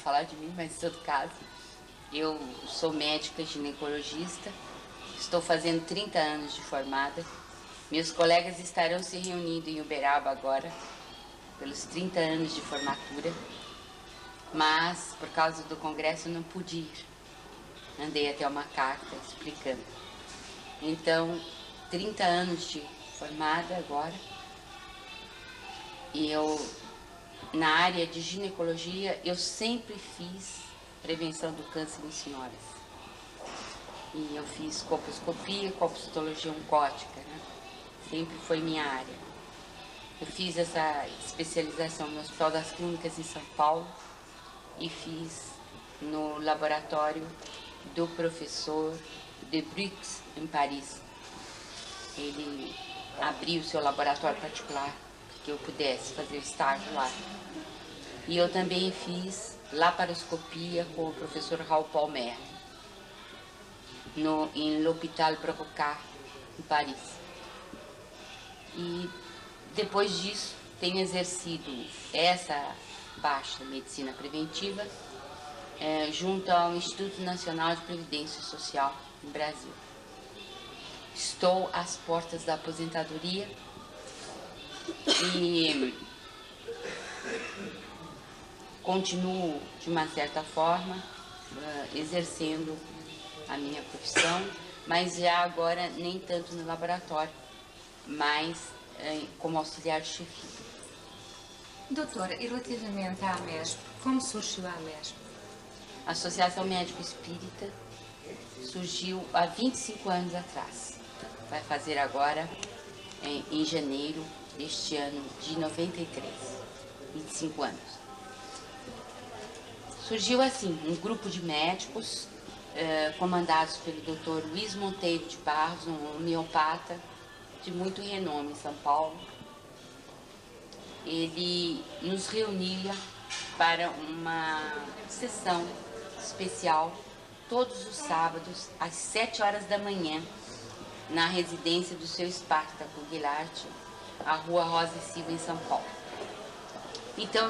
falar de mim, mas em todo caso, eu sou médica ginecologista, estou fazendo 30 anos de formada. Meus colegas estarão se reunindo em Uberaba agora, pelos 30 anos de formatura, mas por causa do congresso não pude ir. Mandei até uma carta explicando. Então, 30 anos de formada agora, e eu, na área de ginecologia, eu sempre fiz prevenção do câncer em senhoras. E eu fiz colposcopia, colpocitologia oncótica, né? Sempre foi minha área. Eu fiz essa especialização no Hospital das Clínicas em São Paulo e fiz no laboratório do professor de Brux, em Paris. Ele abriu seu laboratório particular para que eu pudesse fazer estágio lá. E eu também fiz laparoscopia com o professor Raul Palmer, em l'Hôpital Brocard, em Paris. E depois disso, tenho exercido essa parte da medicina preventiva junto ao Instituto Nacional de Previdência Social no Brasil. Estou às portas da aposentadoria e continuo, de uma certa forma, exercendo a minha profissão, mas já agora nem tanto no laboratório, mas como auxiliar de chefia. Doutora, e relativamente à AMESP, como surgiu a AMESP? A Associação Médico Espírita surgiu há 25 anos atrás. Vai fazer agora em janeiro deste ano de 93, 25 anos. Surgiu assim, um grupo de médicos comandados pelo Dr. Luiz Monteiro de Barros, um homeopata de muito renome em São Paulo. Ele nos reunia para uma sessão especial todos os sábados às 7 horas da manhã na residência do seu Espartaco Guilarte, a Rua Rosa e Silva, em São Paulo. Então,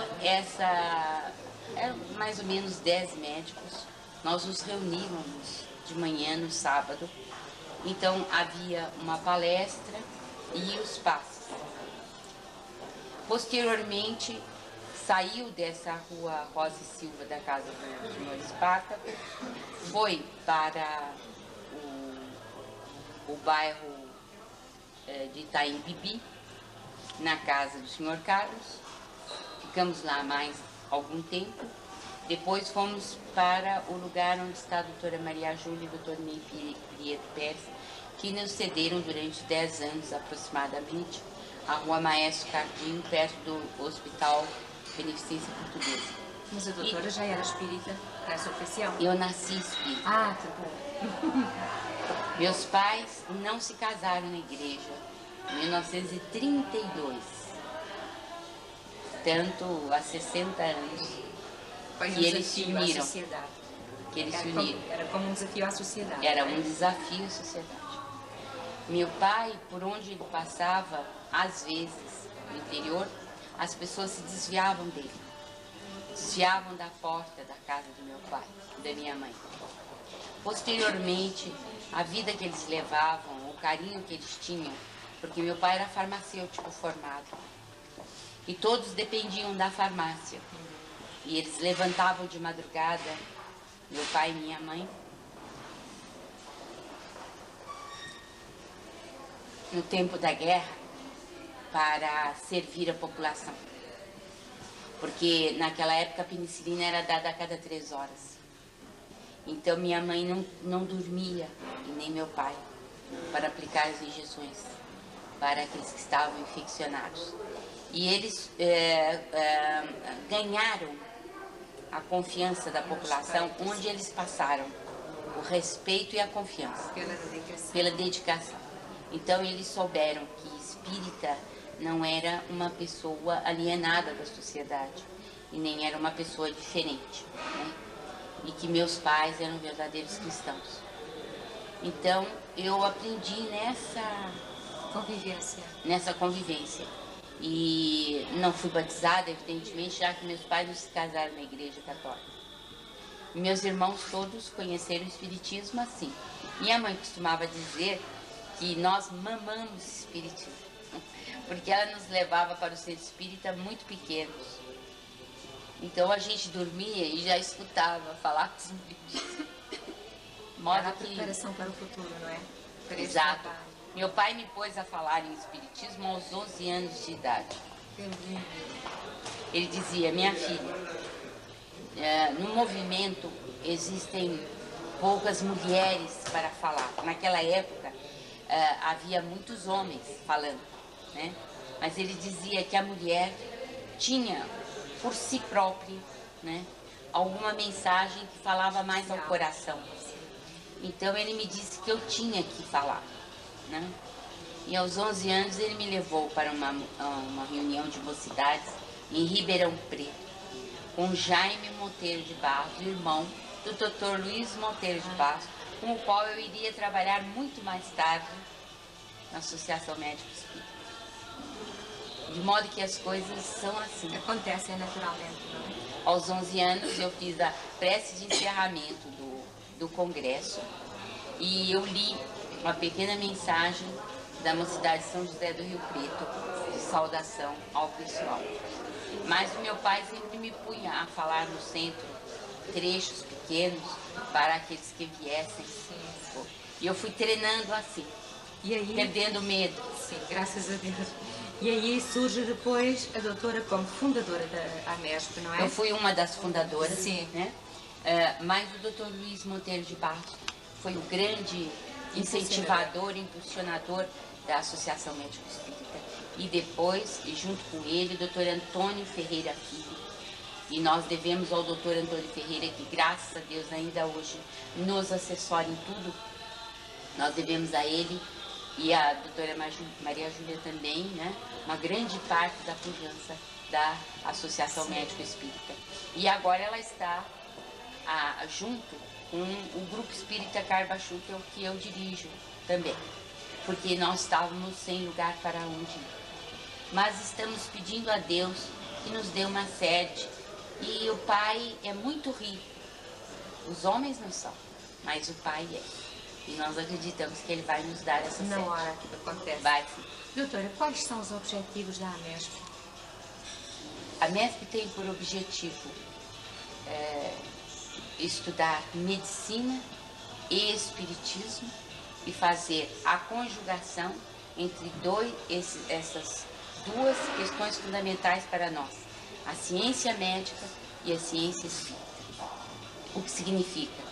eram mais ou menos 10 médicos. Nós nos reuníamos de manhã no sábado. Então, havia uma palestra e os passos. Posteriormente, saiu dessa Rua Rosa e Silva, da casa do senhor Espartaco, foi para o bairro de Itaim Bibi, na casa do senhor Carlos. Ficamos lá mais algum tempo. Depois fomos para o lugar onde está a doutora Maria Júlia e o doutor Ney Prieto Pérez, que nos cederam durante 10 anos aproximadamente a Rua Maestro Cardinho, perto do Hospital Beneficência Portuguesa. Mas a doutora já era espírita nessa ocasião? Eu nasci espírita. Ah, que bom. Meus pais não se casaram na igreja em 1932, tanto há 60 anos. Foi um que eles se desafio uniram. à sociedade. Que eles se uniram. Era como um desafio à sociedade. Era um desafio à sociedade. Meu pai, por onde ele passava, às vezes, no interior, as pessoas se desviavam dele. Desviavam da porta da casa do meu pai, da minha mãe. Posteriormente, a vida que eles levavam, o carinho que eles tinham, porque meu pai era farmacêutico formado. E todos dependiam da farmácia. E eles levantavam de madrugada, meu pai e minha mãe, no tempo da guerra, para servir a população. Porque naquela época a penicilina era dada a cada 3 horas. Então minha mãe não dormia, e nem meu pai, para aplicar as injeções para aqueles que estavam infeccionados. E eles ganharam a confiança da população onde eles passaram, o respeito e a confiança. Pela dedicação. Então eles souberam que espírita não era uma pessoa alienada da sociedade e nem era uma pessoa diferente, né? E que meus pais eram verdadeiros cristãos. Então eu aprendi nessa convivência. E não fui batizada, evidentemente, já que meus pais não se casaram na igreja católica. E meus irmãos todos conheceram o Espiritismo assim. Minha mãe costumava dizer que nós mamamos o Espiritismo, porque ela nos levava para o centro espírita muito pequenos. Então a gente dormia e já escutava falar com os Espiritismo. Era a preparação para o futuro, não é? Para este Exato. trabalho. Meu pai me pôs a falar em Espiritismo aos 11 anos de idade. Ele dizia: minha filha, no movimento existem poucas mulheres para falar. Naquela época havia muitos homens falando, né? Mas ele dizia que a mulher tinha por si própria, né, alguma mensagem que falava mais ao coração. Então ele me disse que eu tinha que falar, né? E aos 11 anos ele me levou para uma reunião de mocidades em Ribeirão Preto, com Jaime Monteiro de Barros, irmão do Dr. Luiz Monteiro de Barros, com o qual eu iria trabalhar muito mais tarde na Associação Médico Espírita. De modo que as coisas são assim. Acontecem naturalmente, não é? Aos 11 anos eu fiz a prece de encerramento do congresso e eu li uma pequena mensagem da mocidade de São José do Rio Preto, de saudação ao pessoal. Mas o meu pai sempre me punha a falar no centro trechos pequenos para aqueles que viessem. E eu fui treinando assim, E aí, perdendo medo. sim, graças a Deus. E aí surge depois a doutora como fundadora da AMESP, não é? Eu fui uma das fundadoras, Sim. né? Mas o Dr. Luiz Monteiro de Barros foi o grande incentivador, impulsionador da Associação Médico Espírita. E depois, junto com ele, o Dr. Antônio Ferreira Filho. E nós devemos ao Dr. Antônio Ferreira, que graças a Deus ainda hoje nos assessora em tudo. Nós devemos a ele e a doutora Maria Júlia também, né, uma grande parte da pujança da Associação Médico Espírita. E agora ela está junto com o Grupo Espírita Carbachu, que é o que eu dirijo também, porque nós estávamos sem lugar para onde ir. Mas estamos pedindo a Deus que nos dê uma sede. E o Pai é muito rico. Os homens não são, mas o Pai é. E nós acreditamos que Ele vai nos dar essa sede. Na hora que acontece. Vai sim. Doutora, quais são os objetivos da AMESP? A MESP tem por objetivo estudar medicina e espiritismo e fazer a conjugação entre essas duas questões fundamentais para nós, a ciência médica e a ciência espírita. O que significa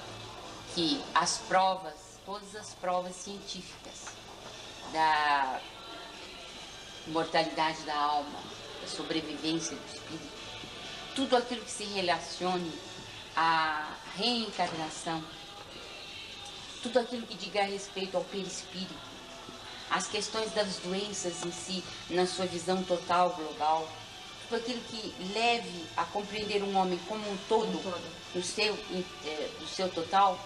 que as provas, todas as provas científicas da mortalidade da alma, da sobrevivência do espírito, tudo aquilo que se relacione à reencarnação, tudo aquilo que diga respeito ao perispírito, as questões das doenças em si, na sua visão total, global, tudo aquilo que leve a compreender um homem como um todo, no seu total,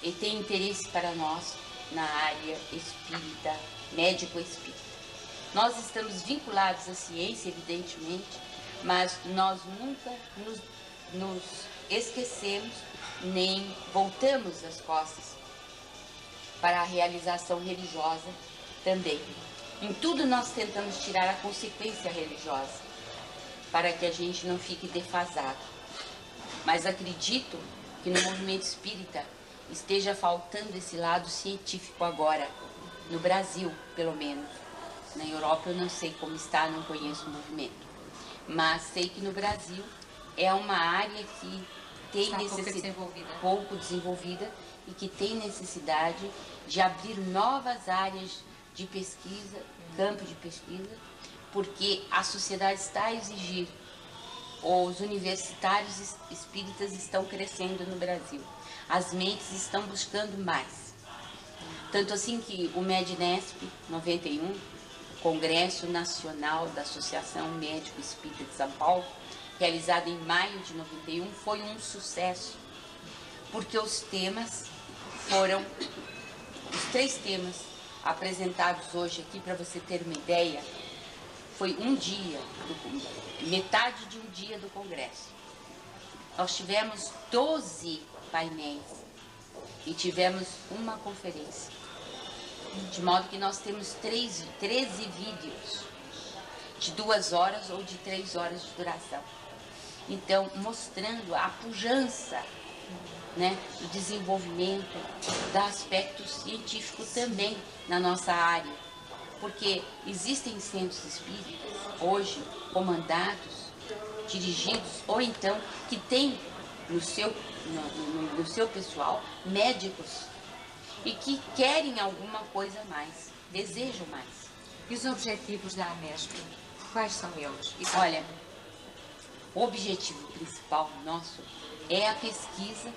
e tem interesse para nós na área espírita, médico-espírita. Nós estamos vinculados à ciência, evidentemente, mas nós nunca nos esquecemos, nem voltamos as costas para a realização religiosa também. Em tudo nós tentamos tirar a consequência religiosa, para que a gente não fique defasado. Mas acredito que no movimento espírita esteja faltando esse lado científico agora, no Brasil, pelo menos. Na Europa eu não sei como está, não conheço o movimento. Mas sei que no Brasil é uma área que tem necessidade pouco desenvolvida e que tem necessidade de abrir novas áreas de pesquisa, campo de pesquisa, porque a sociedade está a exigir. Os universitários espíritas estão crescendo no Brasil. As mentes estão buscando mais. Tanto assim que o MEDNESP 91, Congresso Nacional da Associação Médico Espírita de São Paulo, realizado em maio de 91, foi um sucesso, porque os temas foram, os 3 temas apresentados hoje aqui, para você ter uma ideia, foi um dia, metade de um dia do Congresso. nós tivemos 12 painéis e tivemos uma conferência. De modo que nós temos 13 vídeos de 2 horas ou de 3 horas de duração. Então, mostrando a pujança, né, do desenvolvimento do aspecto científico também na nossa área. Porque existem centros espíritas hoje comandados, dirigidos, ou então que têm no seu pessoal médicos e que querem alguma coisa a mais, desejam mais. E os objetivos da AMESP, quais são eles? Olha, o objetivo principal nosso é a pesquisa,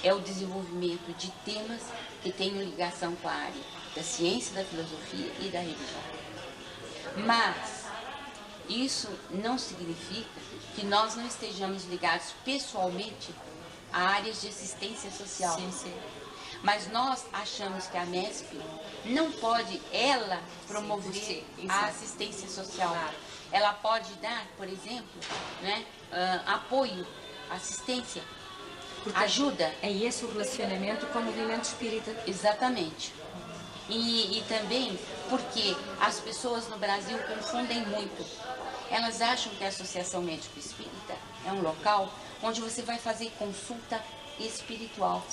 é o desenvolvimento de temas que tenham ligação com a área da ciência, da filosofia e da religião. Mas isso não significa que nós não estejamos ligados pessoalmente a áreas de assistência social. Sim, sim. Mas nós achamos que a MESP não pode, ela, promover a assistência social. Claro. Ela pode dar, por exemplo, né, apoio, assistência, Portanto, ajuda. É esse o relacionamento com o movimento espírita. Exatamente. E também porque as pessoas no Brasil confundem muito. Elas acham que a Associação Médico Espírita é um local onde você vai fazer consulta espiritual.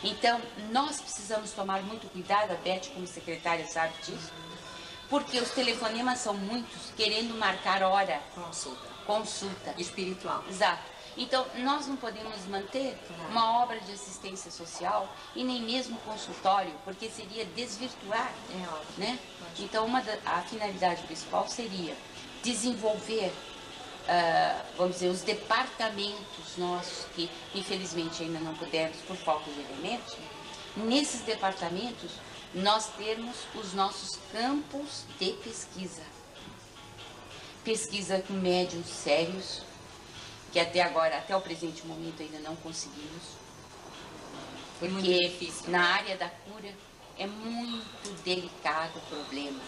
Então, nós precisamos tomar muito cuidado, a Beth, como secretária, sabe disso, porque os telefonemas são muitos querendo marcar hora. Consulta. Espiritual. Exato. Então, nós não podemos manter uma obra de assistência social e nem mesmo consultório, porque seria desvirtuar, né? Então, a finalidade principal seria desenvolver, vamos dizer, os departamentos nossos, que infelizmente ainda não pudemos por falta de elementos. Nesses departamentos, nós temos os nossos campos de pesquisa. Pesquisa com médiuns sérios, que até agora, até o presente momento, ainda não conseguimos. Porque na área da cura é muito delicado o problema.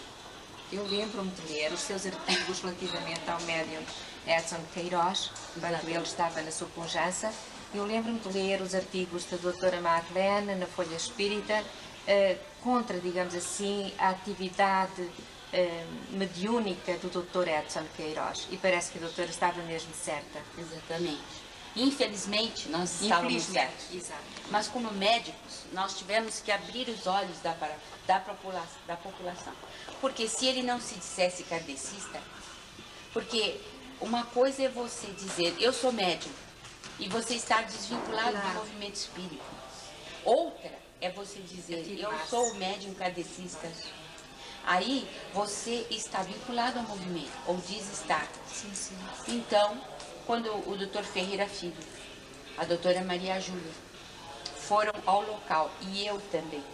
Eu lembro-me de ler os seus artigos relativamente ao médium Edson Queiroz, quando ele estava na sua pujança. Eu lembro-me de ler os artigos da doutora Marlene na Folha Espírita, contra, digamos assim, a atividade mediúnica do Dr. Edson Queiroz. E parece que a doutora estava mesmo certa. Exatamente. Infelizmente, nós estávamos certos. Exato. Mas como médicos, nós tivemos que abrir os olhos da população. Porque se ele não se dissesse kardecista, porque uma coisa é você dizer, eu sou médium, e você estar desvinculado do movimento espírita. Outra é você dizer, eu sou médium kardecista. Aí você está vinculado ao movimento, ou diz estar. Sim, sim. Então, quando o Dr. Ferreira Filho, a doutora Maria Júlia, foram ao local, e eu também,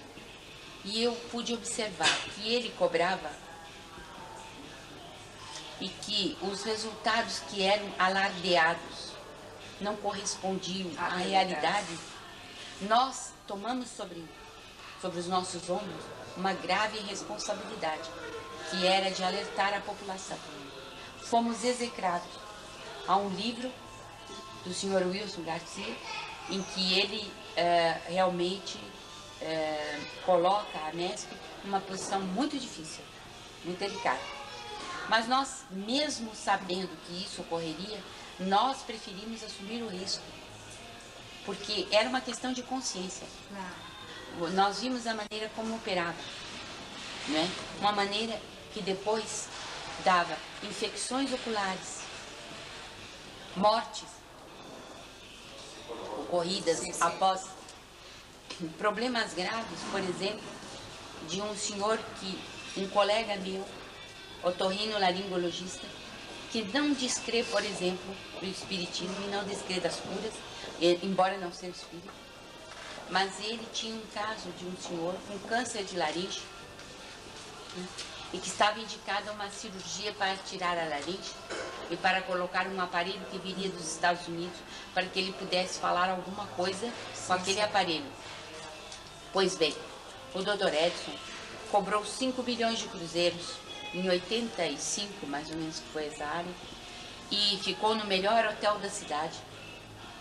e eu pude observar que ele cobrava e que os resultados que eram alardeados não correspondiam à realidade, nós tomamos sobre os nossos ombros uma grave responsabilidade, que era de alertar a população. Fomos execrados. Há um livro do Sr. Wilson Garcia, em que ele realmente coloca a MESP numa posição muito difícil, muito delicada. Mas nós, mesmo sabendo que isso ocorreria, nós preferimos assumir o risco, porque era uma questão de consciência. Nós vimos a maneira como operava, né? Uma maneira que depois dava infecções oculares, mortes ocorridas após problemas graves, por exemplo, de um senhor um colega meu, otorrinolaringologista, que não descrê, por exemplo, o espiritismo e não descrê das curas, embora não seja espírita, mas ele tinha um caso de um senhor com câncer de laringe, né, e que estava indicada uma cirurgia para tirar a laringe e para colocar um aparelho que viria dos Estados Unidos para que ele pudesse falar alguma coisa com aquele aparelho. Pois bem, o Dr. Edson cobrou 5 bilhões de cruzeiros em 85, mais ou menos, que foi essa área, e ficou no melhor hotel da cidade.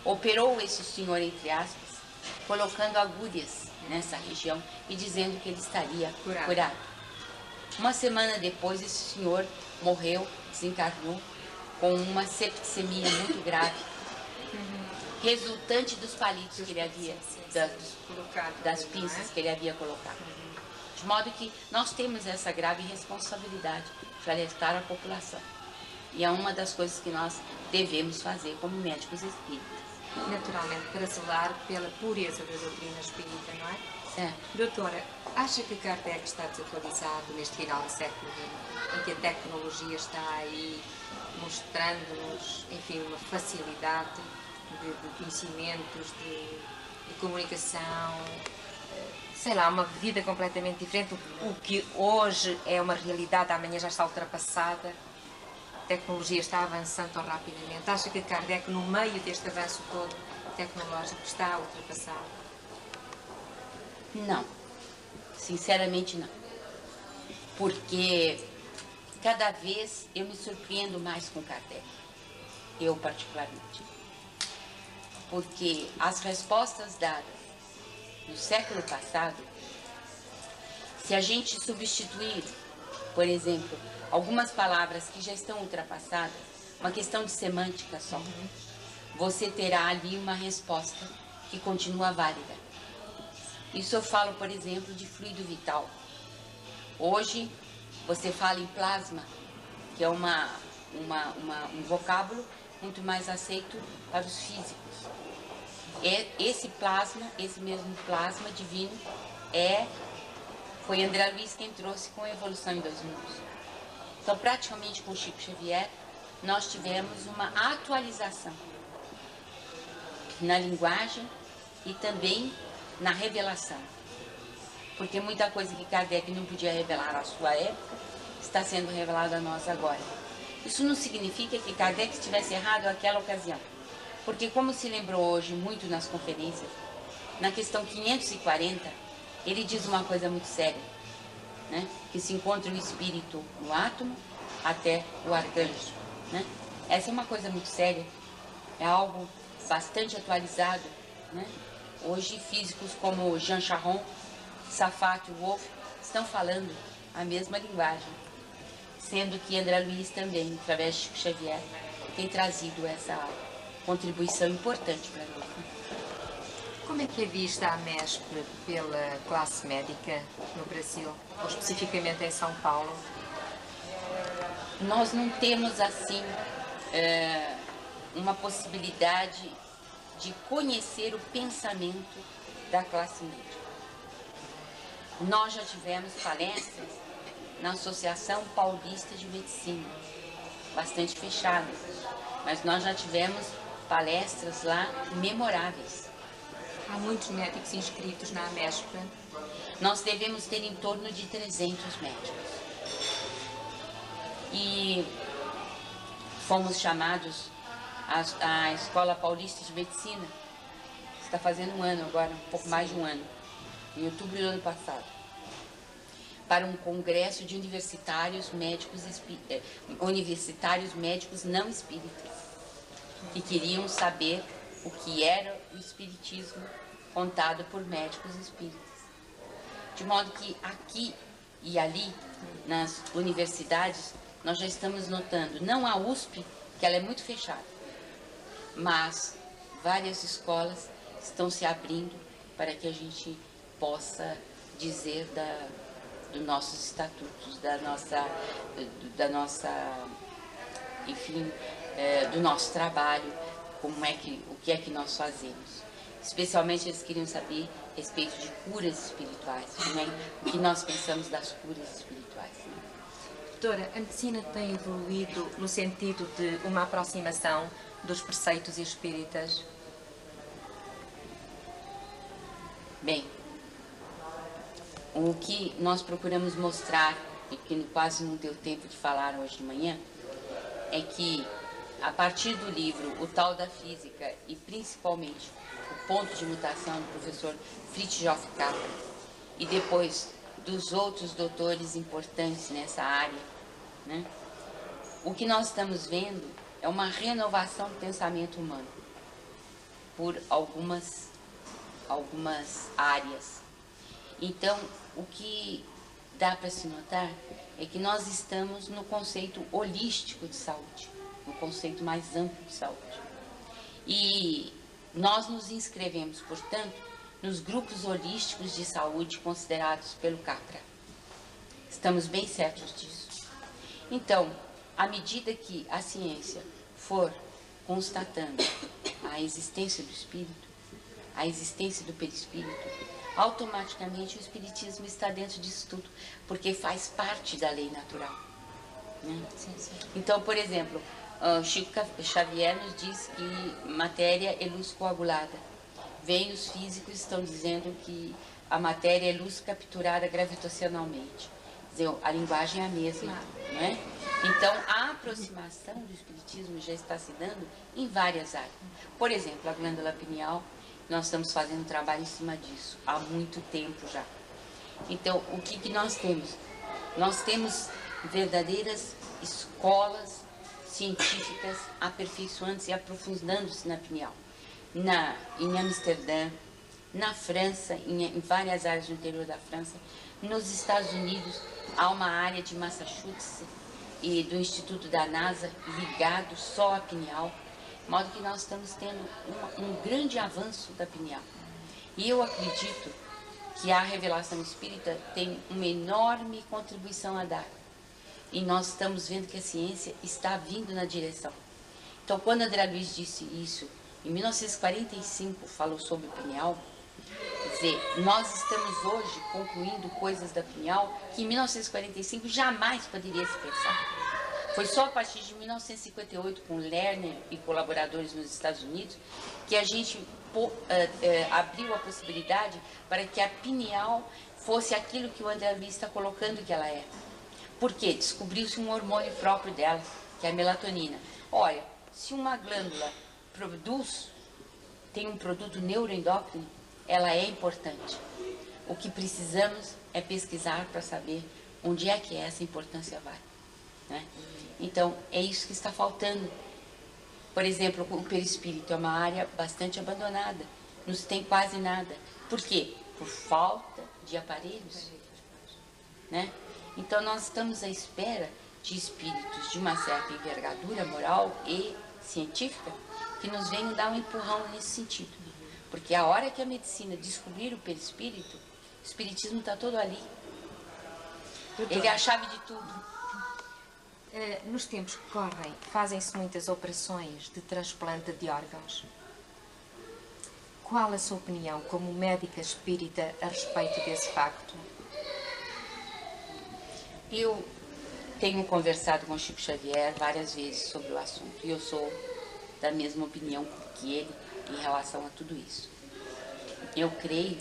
operou esse senhor, entre aspas, colocando agulhas nessa região e dizendo que ele estaria curado. Uma semana depois, esse senhor morreu, desencarnou, com uma septicemia muito grave, resultante dos palitos que ele havia, das pinças que ele havia colocado. De modo que nós temos essa grave responsabilidade de alertar a população. E é uma das coisas que nós devemos fazer como médicos espíritas. Naturalmente, para zelar pela pureza da doutrina espírita, não é? É. Doutora, acha que Kardec está desatualizado neste final do século XX, em que a tecnologia está aí mostrando-nos, enfim, uma facilidade de conhecimentos, de comunicação, sei lá, uma vida completamente diferente, o que hoje é uma realidade, amanhã já está ultrapassada, a tecnologia está avançando tão rapidamente. Acha que Kardec, no meio deste avanço todo tecnológico, está ultrapassado? Não, sinceramente não, porque cada vez eu me surpreendo mais com Kardec, eu particularmente, porque as respostas dadas no século passado, se a gente substituir, por exemplo, algumas palavras que já estão ultrapassadas, uma questão de semântica só, você terá ali uma resposta que continua válida. Isso eu falo, por exemplo, de fluido vital. Hoje, você fala em plasma, que é um vocábulo muito mais aceito para os físicos. Esse plasma, esse mesmo plasma divino, foi André Luiz quem trouxe com a Evolução em 2 Mundos. Então, praticamente com Chico Xavier, nós tivemos uma atualização na linguagem e também na revelação. Porque muita coisa que Kardec não podia revelar à sua época, está sendo revelada a nós agora. Isso não significa que Kardec estivesse errado naquela ocasião. Porque, como se lembrou hoje muito nas conferências, na questão 540, ele diz uma coisa muito séria, né? Que se encontra o espírito no átomo até o arcanjo, né? Essa é uma coisa muito séria, é algo bastante atualizado, né? Hoje, físicos como Jean Charron, Safat e Wolff estão falando a mesma linguagem, sendo que André Luiz também, através de Chico Xavier, tem trazido essa contribuição importante para nós. Como é que é vista a MESP pela classe médica no Brasil, ou especificamente em São Paulo? Nós não temos, assim, uma possibilidade de conhecer o pensamento da classe médica. Nós já tivemos palestras na Associação Paulista de Medicina, bastante fechadas, mas nós já tivemos palestras lá memoráveis. Há muitos médicos inscritos na MESP. Nós devemos ter em torno de 300 médicos. E fomos chamados à Escola Paulista de Medicina, está fazendo 1 ano agora, um pouco mais de 1 ano, em outubro do ano passado, para um congresso de universitários médicos não espíritas, que queriam saber o que era o espiritismo contado por médicos espíritas. De modo que aqui e ali, nas universidades, nós já estamos notando, não a USP, que ela é muito fechada, mas várias escolas estão se abrindo para que a gente possa dizer dos nossos estatutos, enfim, do nosso trabalho, o que é que nós fazemos. Especialmente eles queriam saber a respeito de curas espirituais, né? O que nós pensamos das curas espirituais. Né? Doutora, a medicina tem evoluído no sentido de uma aproximação dos preceitos espíritas? Bem, o que nós procuramos mostrar, e que quase não deu tempo de falar hoje de manhã, é que a partir do livro O Tal da Física e principalmente O Ponto de Mutação do professor Fritjof Capra e depois dos outros doutores importantes nessa área, né, o que nós estamos vendo é uma renovação do pensamento humano. por algumas áreas. Então, o que dá para se notar é que nós estamos no conceito holístico de saúde, no conceito mais amplo de saúde. E nós nos inscrevemos, portanto, nos grupos holísticos de saúde considerados pelo CAPRA. Estamos bem certos disso. Então, à medida que a ciência for constatando a existência do espírito, a existência do perispírito, automaticamente o espiritismo está dentro disso tudo, porque faz parte da lei natural, né? Sim, sim. Então, por exemplo, Chico Xavier nos diz que matéria é luz coagulada. Vem os físicos estão dizendo que a matéria é luz capturada gravitacionalmente. Quer dizer, a linguagem é a mesma, né? Então, a aproximação do espiritismo já está se dando em várias áreas. Por exemplo, a glândula pineal, nós estamos fazendo um trabalho em cima disso há muito tempo já. Então, o que nós temos? Nós temos verdadeiras escolas científicas aperfeiçoando-se e aprofundando-se na pineal. Em Amsterdã, na França, em várias áreas do interior da França, nos Estados Unidos, há uma área de Massachusetts e do Instituto da NASA ligado só à pineal, de modo que nós estamos tendo um grande avanço da pineal. E eu acredito que a revelação espírita tem uma enorme contribuição a dar. E nós estamos vendo que a ciência está vindo na direção. Então, quando André Luiz disse isso, em 1945, falou sobre o pineal, quer dizer, nós estamos hoje concluindo coisas da pineal que em 1945 jamais poderia se pensar. Foi só a partir de 1958, com Lerner e colaboradores nos Estados Unidos, que a gente abriu a possibilidade para que a pineal fosse aquilo que o André Luiz está colocando que ela é. Por quê? Descobriu-se um hormônio próprio dela, que é a melatonina. Olha, se uma glândula tem um produto neuroendócrino, ela é importante. O que precisamos é pesquisar para saber onde é que essa importância vai, né? Então, é isso que está faltando. Por exemplo, o perispírito é uma área bastante abandonada, não se tem quase nada. Por quê? Por falta de aparelhos, né? Então, nós estamos à espera de espíritos de uma certa envergadura moral e científica que nos venham dar um empurrão nesse sentido. Porque a hora que a medicina descobrir o perispírito, o espiritismo está todo ali. Ele é a chave de tudo. Nos tempos que correm, fazem-se muitas operações de transplante de órgãos. Qual a sua opinião como médica espírita a respeito desse facto? Eu tenho conversado com Chico Xavier várias vezes sobre o assunto e eu sou da mesma opinião que ele em relação a tudo isso. Eu creio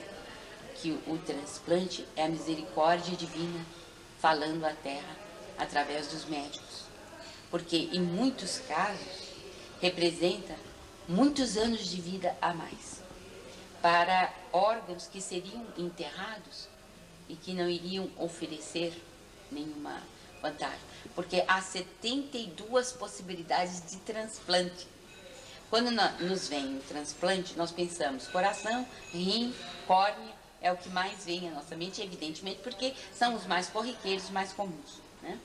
que o transplante é a misericórdia divina falando à Terra através dos médicos, porque em muitos casos representa muitos anos de vida a mais para órgãos que seriam enterrados e que não iriam oferecer nenhuma vantagem, porque há 72 possibilidades de transplante. Quando nos vem o transplante, nós pensamos coração, rim, córnea, é o que mais vem à nossa mente, evidentemente, porque são os mais corriqueiros, os mais comuns, né?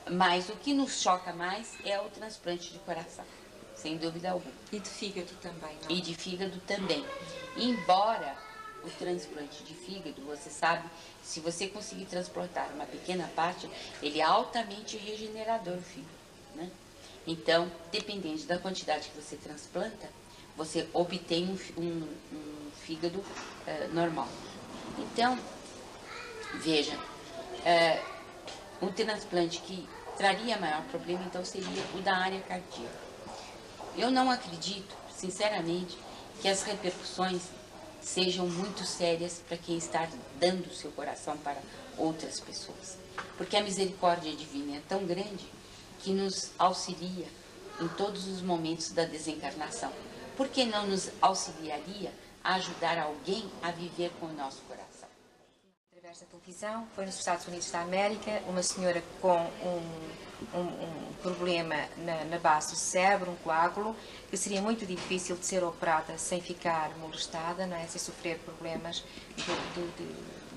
Mas o que nos choca mais é o transplante de coração, sem dúvida alguma. E de fígado também, não? E de fígado também. Embora o transplante de fígado, você sabe, se você conseguir transplantar uma pequena parte, ele é altamente regenerador, o fígado, né? Então, dependendo da quantidade que você transplanta, você obtém um fígado normal. Então, veja, um transplante que traria maior problema, então, seria o da área cardíaca. Eu não acredito, sinceramente, que as repercussões sejam muito sérias para quem está dando o seu coração para outras pessoas. Porque a misericórdia divina é tão grande que nos auxilia em todos os momentos da desencarnação. Por que não nos auxiliaria a ajudar alguém a viver com o nosso coração? através da televisão. Foi nos Estados Unidos da América, uma senhora com um problema na base do cérebro, um coágulo, que seria muito difícil de ser operada sem ficar molestada, não é? Sem sofrer problemas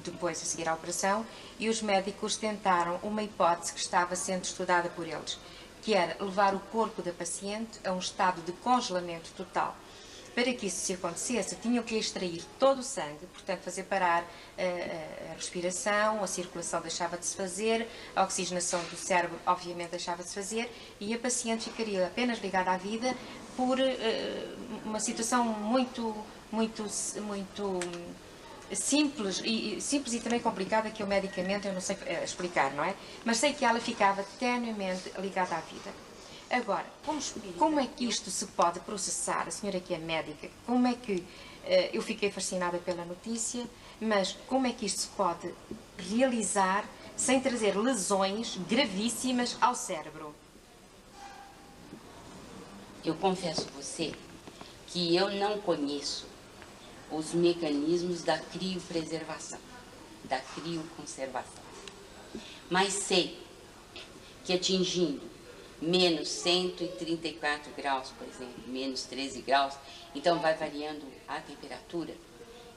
depois a seguir à operação, e os médicos tentaram uma hipótese que estava sendo estudada por eles, que era levar o corpo da paciente a um estado de congelamento total. Para que isso se acontecesse, tinham que extrair todo o sangue, portanto fazer parar a respiração, a circulação deixava de se fazer, a oxigenação do cérebro obviamente deixava de se fazer, e a paciente ficaria apenas ligada à vida por uma situação muito simples e também complicada, que o medicamento eu não sei explicar, não é? Mas sei que ela ficava tenuemente ligada à vida. Agora, como é que isto se pode processar? A senhora que é médica, como é que... eu fiquei fascinada pela notícia, mas como é que isto se pode realizar sem trazer lesões gravíssimas ao cérebro? Eu confesso a você que eu não conheço os mecanismos da criopreservação, da crioconservação. Mas sei que atingindo menos 134 graus, por exemplo, menos 13 graus, então vai variando a temperatura.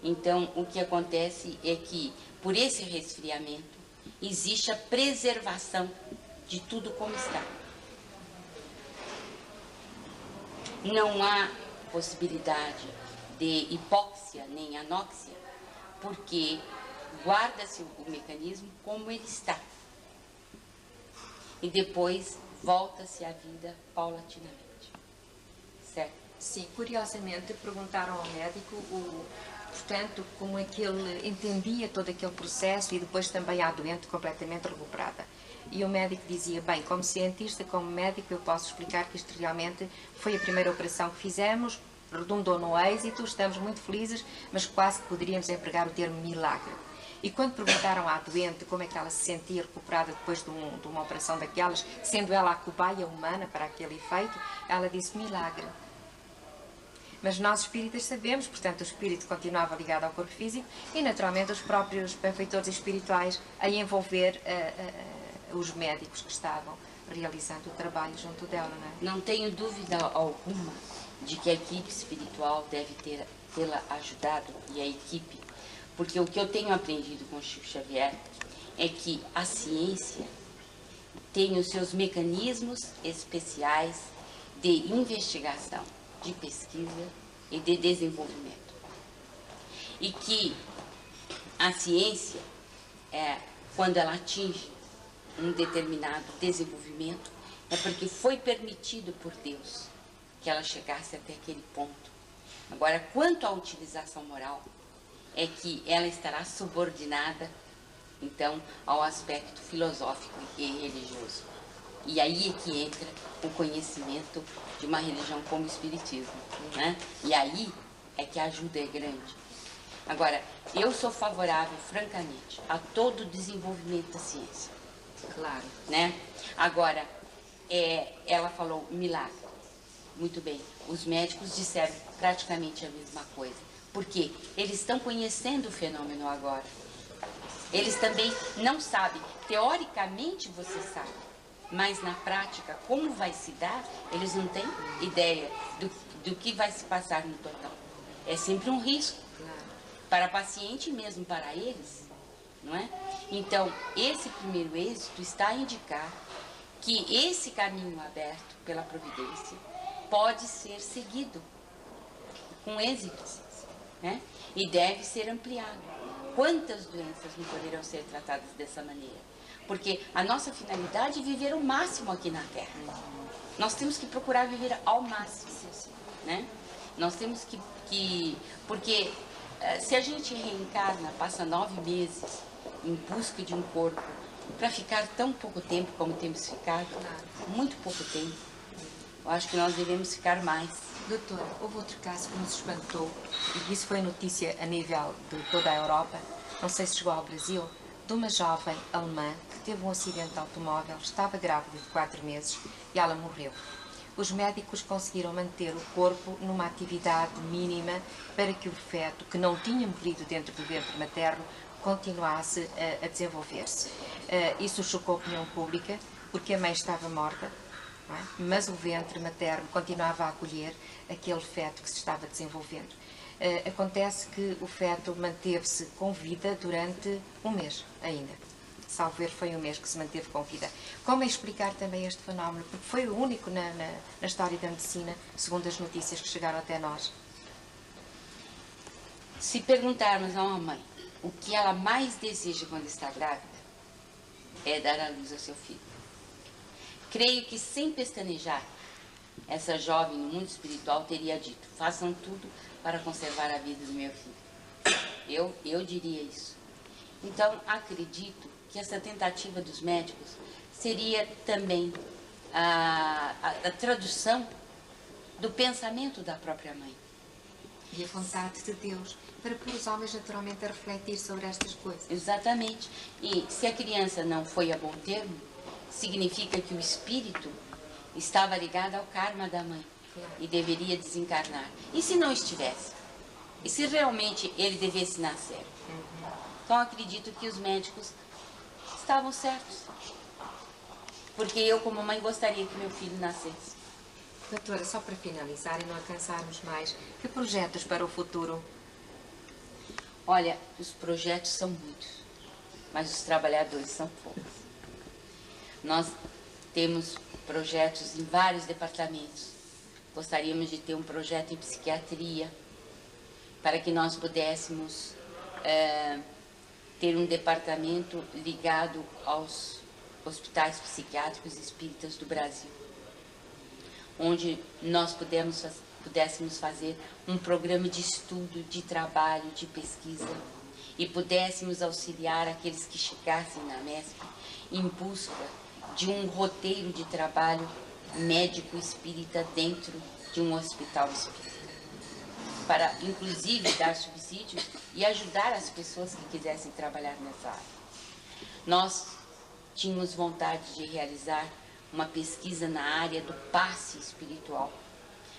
Então, o que acontece é que, por esse resfriamento, existe a preservação de tudo como está. Não há possibilidade de hipóxia nem anóxia, porque guarda-se o mecanismo como ele está. E depois volta-se à vida paulatinamente. Certo? Sim, curiosamente perguntaram ao médico, portanto, como é que ele entendia todo aquele processo, e depois também à doente completamente recuperada. E o médico dizia, bem, como cientista, como médico, eu posso explicar que isto realmente foi a primeira operação que fizemos, redundou no êxito, estamos muito felizes, mas quase que poderíamos empregar o termo milagre. E quando perguntaram à doente como é que ela se sentia recuperada depois de uma operação daquelas, sendo ela a cobaia humana para aquele efeito, ela disse milagre. Mas nós espíritas sabemos, portanto o espírito continuava ligado ao corpo físico e naturalmente os próprios benfeitores espirituais a envolver os médicos que estavam realizando o trabalho junto dela, não é? Não tenho dúvida alguma de que a equipe espiritual deve tê-la ajudado, e a equipe, porque o que eu tenho aprendido com Chico Xavier é que a ciência tem os seus mecanismos especiais de investigação, de pesquisa e de desenvolvimento. E que a ciência, quando ela atinge um determinado desenvolvimento, é porque foi permitido por Deus que ela chegasse até aquele ponto. Agora, quanto à utilização moral, é que ela estará subordinada, então, ao aspecto filosófico e religioso. E aí é que entra o conhecimento de uma religião como o Espiritismo, né? E aí é que a ajuda é grande. Agora, eu sou favorável, francamente, a todo o desenvolvimento da ciência. Claro. Né? Agora, ela falou milagre. Muito bem, os médicos disseram praticamente a mesma coisa. Porque eles estão conhecendo o fenômeno agora. Eles também não sabem. Teoricamente você sabe, mas na prática, como vai se dar, eles não têm ideia do que vai se passar no total. É sempre um risco. Para a paciente e mesmo para eles, não é? Então, esse primeiro êxito está a indicar que esse caminho aberto pela providência pode ser seguido com êxito, né? E deve ser ampliado. Quantas doenças não poderão ser tratadas dessa maneira? Porque a nossa finalidade é viver o máximo aqui na Terra. Nós temos que procurar viver ao máximo, né? Nós temos que porque se a gente reencarna, passa 9 meses em busca de um corpo, para ficar tão pouco tempo como temos ficado, muito pouco tempo, eu acho que nós devemos ficar mais. Doutora, houve outro caso que nos espantou, e isso foi notícia a nível de toda a Europa, não sei se chegou ao Brasil, de uma jovem alemã que teve um acidente de automóvel, estava grávida de 4 meses e ela morreu. Os médicos conseguiram manter o corpo numa atividade mínima para que o feto, que não tinha morrido dentro do ventre materno, continuasse a desenvolver-se. Isso chocou a opinião pública, porque a mãe estava morta, não é? Mas o ventre materno continuava a acolher aquele feto que se estava desenvolvendo. Acontece que o feto manteve-se com vida durante um mês ainda. Salvo ver, foi um mês que se manteve com vida. Como é explicar também este fenómeno? Porque foi o único na história da medicina, segundo as notícias que chegaram até nós. Se perguntarmos a uma mãe o que ela mais deseja quando está grávida, é dar à luz ao seu filho. Creio que, sem pestanejar, essa jovem no mundo espiritual teria dito: façam tudo para conservar a vida do meu filho. Eu diria isso. Então, acredito que essa tentativa dos médicos seria também a tradução do pensamento da própria mãe. E a vontade de Deus, para pôr os homens naturalmente a refletir sobre estas coisas. Exatamente. E se a criança não foi a bom termo, significa que o espírito estava ligado ao karma da mãe, claro, e deveria desencarnar. E se não estivesse? E se realmente ele devesse nascer? Então acredito que os médicos estavam certos. Porque eu, como mãe, gostaria que meu filho nascesse. Doutora, só para finalizar e não alcançarmos mais, que projetos para o futuro? Olha, os projetos são muitos, mas os trabalhadores são poucos. Nós temos projetos em vários departamentos. Gostaríamos de ter um projeto em psiquiatria, para que nós pudéssemos ter um departamento ligado aos hospitais psiquiátricos espíritas do Brasil, onde nós pudéssemos fazer um programa de estudo, de trabalho, de pesquisa, e pudéssemos auxiliar aqueles que chegassem na MESP em busca de um roteiro de trabalho médico espírita dentro de um hospital espírita, para inclusive dar subsídios e ajudar as pessoas que quisessem trabalhar nessa área. Nós tínhamos vontade de realizar uma pesquisa na área do passe espiritual,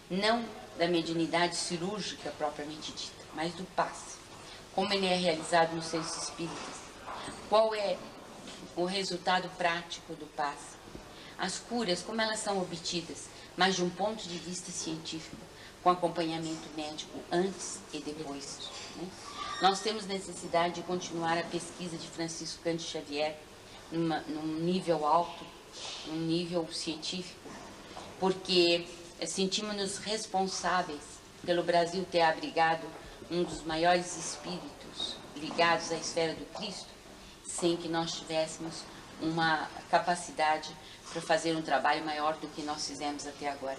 não da mediunidade cirúrgica propriamente dita, mas do passe. Como ele é realizado nos centros espíritas, qual é o resultado prático do passe, as curas, como elas são obtidas, mas de um ponto de vista científico, com acompanhamento médico antes e depois, né? Nós temos necessidade de continuar a pesquisa de Francisco Cândido Xavier num nível alto, num nível científico, porque sentimos-nos responsáveis pelo Brasil ter abrigado um dos maiores espíritos ligados à esfera do Cristo, sem que nós tivéssemos uma capacidade para fazer um trabalho maior do que nós fizemos até agora.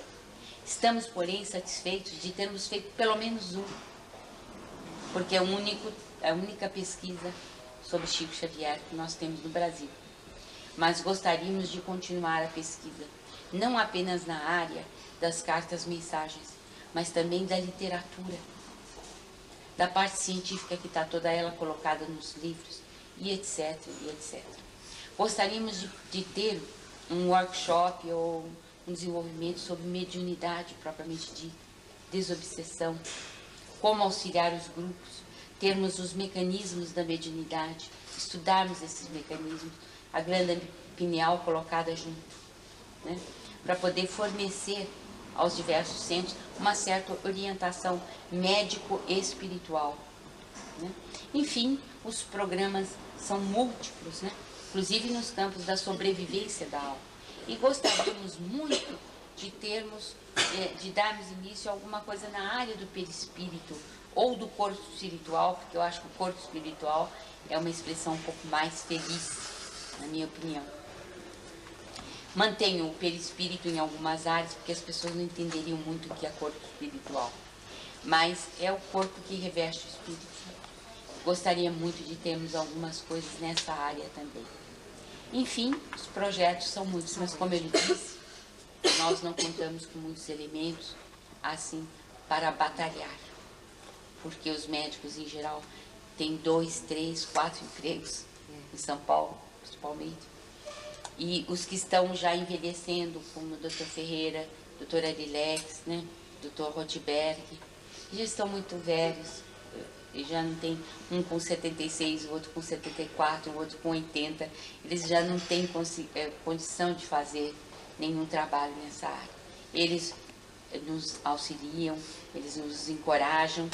Estamos, porém, satisfeitos de termos feito pelo menos um, porque é a única pesquisa sobre Chico Xavier que nós temos no Brasil. Mas gostaríamos de continuar a pesquisa, não apenas na área das cartas-mensagens, mas também da literatura, da parte científica que está toda ela colocada nos livros, e etc, e etc. Gostaríamos de ter um workshop ou um desenvolvimento sobre mediunidade propriamente dita, desobsessão, como auxiliar os grupos, termos os mecanismos da mediunidade, estudarmos esses mecanismos, a glândula pineal colocada junto, né, para poder fornecer aos diversos centros uma certa orientação médico-espiritual, né? Enfim, os programas são múltiplos, né? Inclusive nos campos da sobrevivência da alma. E gostaríamos muito de de darmos início a alguma coisa na área do perispírito ou do corpo espiritual, porque eu acho que o corpo espiritual é uma expressão um pouco mais feliz, na minha opinião. Mantenho o perispírito em algumas áreas, porque as pessoas não entenderiam muito o que é corpo espiritual. Mas é o corpo que reveste o espírito. Gostaria muito de termos algumas coisas nessa área também. Enfim, os projetos são muitos, mas como ele disse, nós não contamos com muitos elementos assim para batalhar. Porque os médicos, em geral, têm 2, 3, 4 empregos, em São Paulo, principalmente. E os que estão já envelhecendo, como o Dr. Ferreira, Dr. Arilex, né, Dr. Rothberg, já estão muito velhos. Eles já não tem um com 76, o outro com 74, o outro com 80. Eles já não têm condição de fazer nenhum trabalho nessa área. Eles nos auxiliam, eles nos encorajam,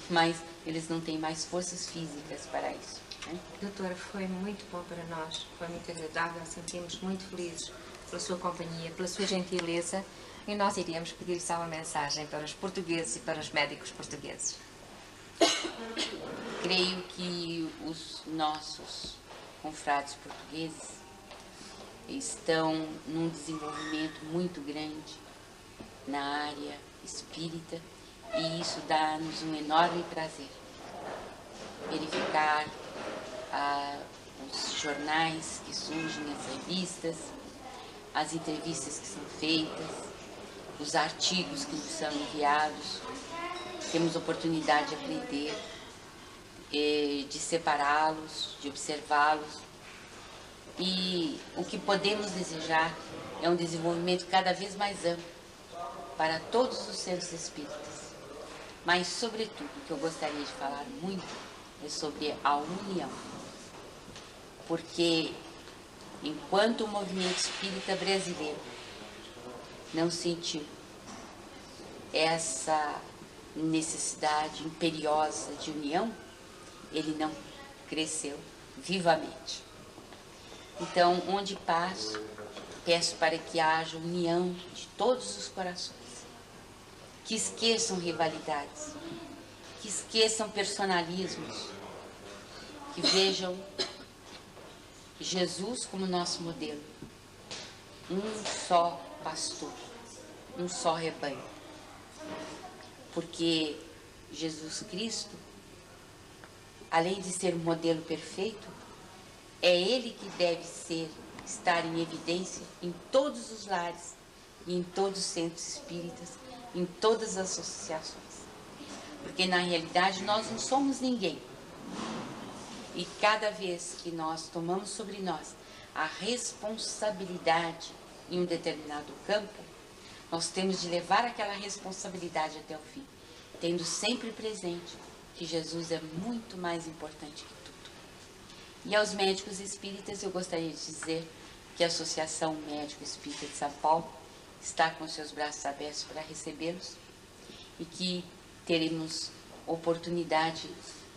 mas eles não têm mais forças físicas para isso, né? Doutora, foi muito bom para nós, foi muito agradável, sentimos muito felizes pela sua companhia, pela sua gentileza, e nós iríamos pedir só uma mensagem para os portugueses e para os médicos portugueses. Creio que os nossos confrades portugueses estão num desenvolvimento muito grande na área espírita, e isso dá-nos um enorme prazer. Verificar os jornais que surgem, as revistas, as entrevistas que são feitas, os artigos que nos são enviados. Temos oportunidade de aprender, de separá-los, de observá-los. E o que podemos desejar é um desenvolvimento cada vez mais amplo para todos os centros espíritas. Mas, sobretudo, o que eu gostaria de falar muito é sobre a união. Porque, enquanto o movimento espírita brasileiro não sentiu essa necessidade imperiosa de união, ele não cresceu vivamente. Então, onde passo, peço para que haja união de todos os corações, que esqueçam rivalidades, que esqueçam personalismos, que vejam Jesus como nosso modelo, um só pastor, um só rebanho. Porque Jesus Cristo, além de ser um modelo perfeito, é Ele que deve estar em evidência em todos os lares, e em todos os centros espíritas, em todas as associações. Porque na realidade nós não somos ninguém. E cada vez que nós tomamos sobre nós a responsabilidade em um determinado campo, nós temos de levar aquela responsabilidade até o fim, tendo sempre presente que Jesus é muito mais importante que tudo. E aos médicos espíritas eu gostaria de dizer que a Associação Médico Espírita de São Paulo está com seus braços abertos para recebê-los, e que teremos oportunidade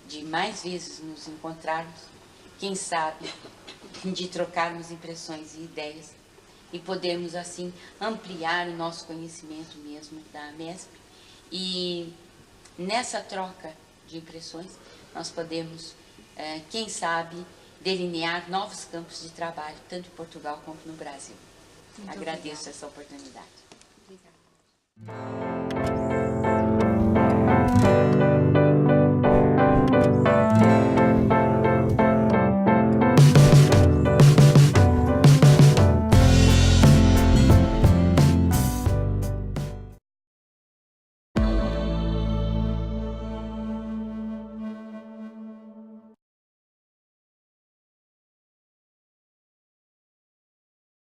de mais vezes nos encontrarmos, quem sabe de trocarmos impressões e ideias, e podermos assim ampliar o nosso conhecimento mesmo da MESP. E nessa troca de impressões nós podemos, quem sabe, delinear novos campos de trabalho, tanto em Portugal quanto no Brasil. Muito Agradeço obrigada. Essa oportunidade. Obrigada.